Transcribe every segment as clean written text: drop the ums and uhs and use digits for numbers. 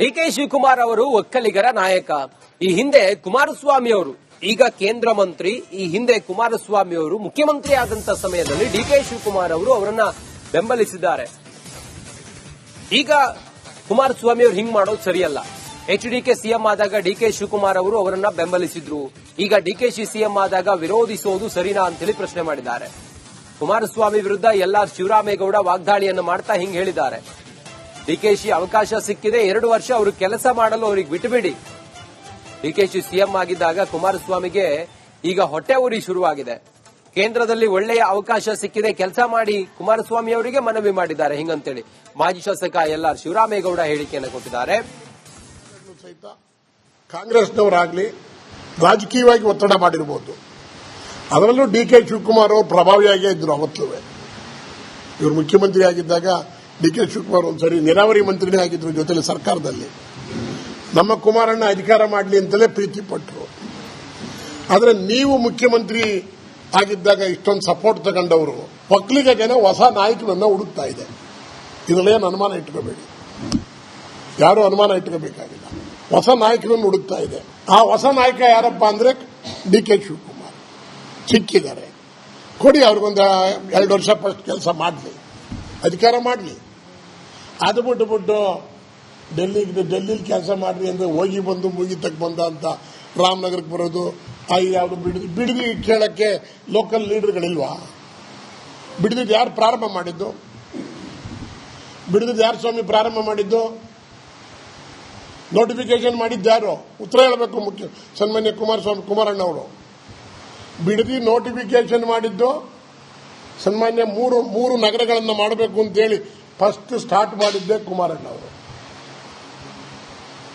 DK Shivakumar ಅವರು ಒಕ್ಕಲಿಗರ ನಾಯಕ. ಈ ಹಿಂದೆ ಕುಮಾರಸ್ವಾಮಿ ಅವರು, ಈಗ ಕೇಂದ್ರ ಮಂತ್ರಿ, ಈ ಹಿಂದೆ ಕುಮಾರಸ್ವಾಮಿ ಅವರು ಮುಖ್ಯಮಂತ್ರಿ ಆದಂತ ಸಮಯದಲ್ಲಿ ಡಿಕೆ ಶಿವಕುಮಾರ್ ಅವರು ಅವರನ್ನ ಬೆಂಬಲಿಸಿದ್ದಾರೆ. ಈಗ ಕುಮಾರಸ್ವಾಮಿ ಅವರು ಹಿಂಗ್ ಮಾಡೋದು ಸರಿಯಲ್ಲ. HDK ಸಿಎಂ ಆದಾಗ ಡಿಕೆ ಶಿವಕುಮಾರ್ ಅವರು ಅವರನ್ನ ಬೆಂಬಲಿಸಿದ್ರು. ಈಗ ಡಿಕೆಶಿ ಸಿಎಂ ಆದಾಗ ವಿರೋಧಿಸೋದು ಸರಿನಾ ಅಂತೇಳಿ ಪ್ರಶ್ನೆ ಮಾಡಿದ್ದಾರೆ. ಕುಮಾರಸ್ವಾಮಿ ವಿರುದ್ಧ LR ಶಿವರಾಮೇಗೌಡ ವಾಗ್ದಾಳಿಯನ್ನು ಮಾಡ್ತಾ ಹಿಂಗ್ ಹೇಳಿದ್ದಾರೆ. ಡಿಕೆಶಿ ಅವಕಾಶ ಸಿಕ್ಕಿದೆ, 2 ವರ್ಷ ಅವರು ಕೆಲಸ ಮಾಡಲು ಅವರಿಗೆ ಬಿಟ್ಟುಬಿಡಿ. ಡಿಕೆಶಿ ಸಿಎಂ ಆಗಿದ್ದಾಗ ಕುಮಾರಸ್ವಾಮಿಗೆ ಈಗ ಹೊಟ್ಟೆ ಉರಿ ಶುರುವಾಗಿದೆ. ಕೇಂದ್ರದಲ್ಲಿ ಒಳ್ಳೆಯ ಅವಕಾಶ ಸಿಕ್ಕಿದೆ, ಕೆಲಸ ಮಾಡಿ ಕುಮಾರಸ್ವಾಮಿ ಅವರಿಗೆ ಮನವಿ ಮಾಡಿದ್ದಾರೆ ಹಿಂಗಂತೇಳಿ ಮಾಜಿ ಶಾಸಕ LR ಶಿವರಾಮೇಗೌಡ ಹೇಳಿಕೆಯನ್ನು ಕೊಟ್ಟಿದ್ದಾರೆ. ಸಹಿತ ಕಾಂಗ್ರೆಸ್ನವರಾಗ್ಲಿ ರಾಜಕೀಯವಾಗಿ ಒತ್ತಡ ಮಾಡಿರಬಹುದು. ಅದರಲ್ಲೂ ಡಿಕೆ ಶಿವಕುಮಾರ್ ಅವರು ಪ್ರಭಾವಿಯಾಗೇ ಇದ್ರು. ಅವತ್ತು ಇವರು ಮುಖ್ಯಮಂತ್ರಿ ಆಗಿದ್ದಾಗ ಡಿಕೆ ಶಿವಕುಮಾರ್ ಒಂದ್ಸರಿ ನೀರಾವರಿ ಮಂತ್ರಿನೇ ಆಗಿದ್ರು ಜೊತೆಲಿ ಸರ್ಕಾರದಲ್ಲಿ. ನಮ್ಮ ಕುಮಾರಣ್ಣ ಅಧಿಕಾರ ಮಾಡಲಿ ಅಂತಲೇ ಪ್ರೀತಿ ಪಟ್ಟರು. ಆದರೆ ನೀವು ಮುಖ್ಯಮಂತ್ರಿ ಆಗಿದ್ದಾಗ ಇಷ್ಟೊಂದು ಸಪೋರ್ಟ್ ತಗೊಂಡವರು ಒಕ್ಕಲಿಗ ಜನ ಹೊಸ ನಾಯಕನನ್ನ ಹುಡುಕ್ತಾ ಇದೆ. ಇದರಲ್ಲೇನು ಅನುಮಾನ ಇಟ್ಕೋಬೇಡಿ, ಯಾರು ಅನುಮಾನ ಇಟ್ಕೋಬೇಕಾಗಿಲ್ಲ. ಹೊಸ ನಾಯಕನನ್ನು ಹುಡುಕ್ತಾ ಇದೆ. ಆ ಹೊಸ ನಾಯಕ ಯಾರಪ್ಪ ಅಂದ್ರೆ ಡಿಕೆ ಶಿವಕುಮಾರ್. ಸಿಕ್ಕಿದ್ದಾರೆ, ಕೊಡಿ ಅವ್ರಿಗೊಂದು 2 ವರ್ಷ ಫಸ್ಟ್ ಕೆಲಸ ಮಾಡಲಿ, ಅಧಿಕಾರ ಮಾಡಲಿ. ಅದು ಬಿಟ್ಟು ಡೆಲ್ಲಿಲಿ ಕೆಲಸ ಮಾಡ್ರಿ ಅಂದ್ರೆ ಹೋಗಿ ಬಂದು ಮುಗಿತಕ್ಕೆ ಬಂದ ಅಂತ ರಾಮನಗರಕ್ಕೆ ಬರೋದು, ಯಾವುದು ಬಿಡದಿ ಕೇಳಕ್ಕೆ ಲೋಕಲ್ ಲೀಡರ್ಗಳಿಲ್ವಾ? ಬಿಡದಿದ್ದು ಯಾರು ಪ್ರಾರಂಭ ಮಾಡಿದ್ದು? ಬಿಡದಿದ್ದು ಯಾರು ಸ್ವಾಮಿ ಪ್ರಾರಂಭ ಮಾಡಿದ್ದು? ನೋಟಿಫಿಕೇಶನ್ ಮಾಡಿದ್ದಾರು? ಉತ್ತರ ಹೇಳಬೇಕು ಸನ್ಮಾನ್ಯ ಕುಮಾರಣ್ಣ ಅವರು. ಬಿಡದಿ ನೋಟಿಫಿಕೇಶನ್ ಮಾಡಿದ್ದು ಸನ್ಮಾನ್ಯ ಮೂರು ನಗರಗಳನ್ನು ಮಾಡಬೇಕು ಅಂತೇಳಿ ಫಸ್ಟ್ ಸ್ಟಾರ್ಟ್ ಮಾಡಿದ್ದೆ ಕುಮಾರಣ್ಣ ಅವರು.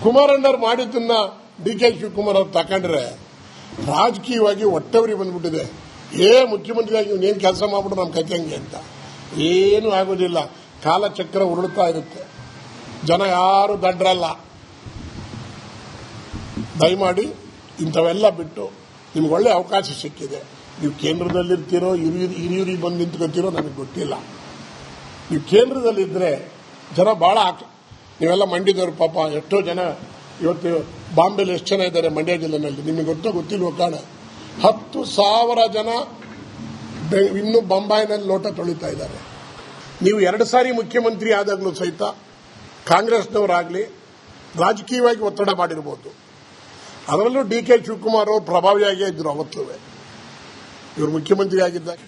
ಕುಮಾರಣ್ಣವ್ರು ಮಾಡಿದ್ದನ್ನ ಡಿಕೆ ಶಿವಕುಮಾರ್ ಅವ್ರು ತಕೊಂಡ್ರೆ ರಾಜಕೀಯವಾಗಿ ಹೊಟ್ಟೆವರಿ ಬಂದ್ಬಿಟ್ಟಿದೆ. ಮುಖ್ಯಮಂತ್ರಿಯಾಗಿ ಇನ್ನೇನು ಕೆಲಸ ಮಾಡ್ಬಿಟ್ಟು ನಮ್ಮ ಕಥೆಂಗೆ ಅಂತ ಏನೂ ಆಗೋದಿಲ್ಲ. ಕಾಲಚಕ್ರ ಉರುಳುತ್ತಾ ಇರುತ್ತೆ. ಜನ ಯಾರು ದಡ್ರಲ್ಲ. ದಯಮಾಡಿ ಇಂಥವೆಲ್ಲ ಬಿಟ್ಟು ನಿಮ್ಗೆ ಒಳ್ಳೆ ಅವಕಾಶ ಸಿಕ್ಕಿದೆ. ನೀವು ಕೇಂದ್ರದಲ್ಲಿರ್ತೀರೋ ಹಿರಿಯೂರಿಗೆ ಬಂದು ನಿಂತ್ಕೊತೀರೋ ನನಗೆ ಗೊತ್ತಿಲ್ಲ. ನೀವು ಕೇಂದ್ರದಲ್ಲಿದ್ದರೆ ಜನ ಬಹಳ ನೀವೆಲ್ಲ ಮಂಡ್ಯದವರು ಪಾಪ ಎಷ್ಟೋ ಜನ ಇವತ್ತು ಬಾಂಬೆಲಿ ಎಷ್ಟು ಜನ ಇದ್ದಾರೆ ಮಂಡ್ಯ ಜಿಲ್ಲೆನಲ್ಲಿ ನಿಮಗೆ ಗೊತ್ತಿಲ್ವೋ ಕಾಣ. 10,000 ಜನ ಇನ್ನೂ ಬೊಂಬಾಯಿನಲ್ಲಿ ಲೋಟ ತೊಳಿತಾ ಇದ್ದಾರೆ. ನೀವು 2 ಸಾರಿ ಮುಖ್ಯಮಂತ್ರಿ ಆದಾಗಲೂ ಸಹಿತ ಕಾಂಗ್ರೆಸ್ನವರಾಗ್ಲಿ ರಾಜಕೀಯವಾಗಿ ಒತ್ತಡ ಮಾಡಿರಬಹುದು. ಅದರಲ್ಲೂ ಡಿಕೆ ಶಿವಕುಮಾರ್ ಅವರು ಪ್ರಭಾವಿಯಾಗೇ ಇದ್ರು. ಅವತ್ತು ಇವರು ಮುಖ್ಯಮಂತ್ರಿ ಆಗಿದ್ದಾಗ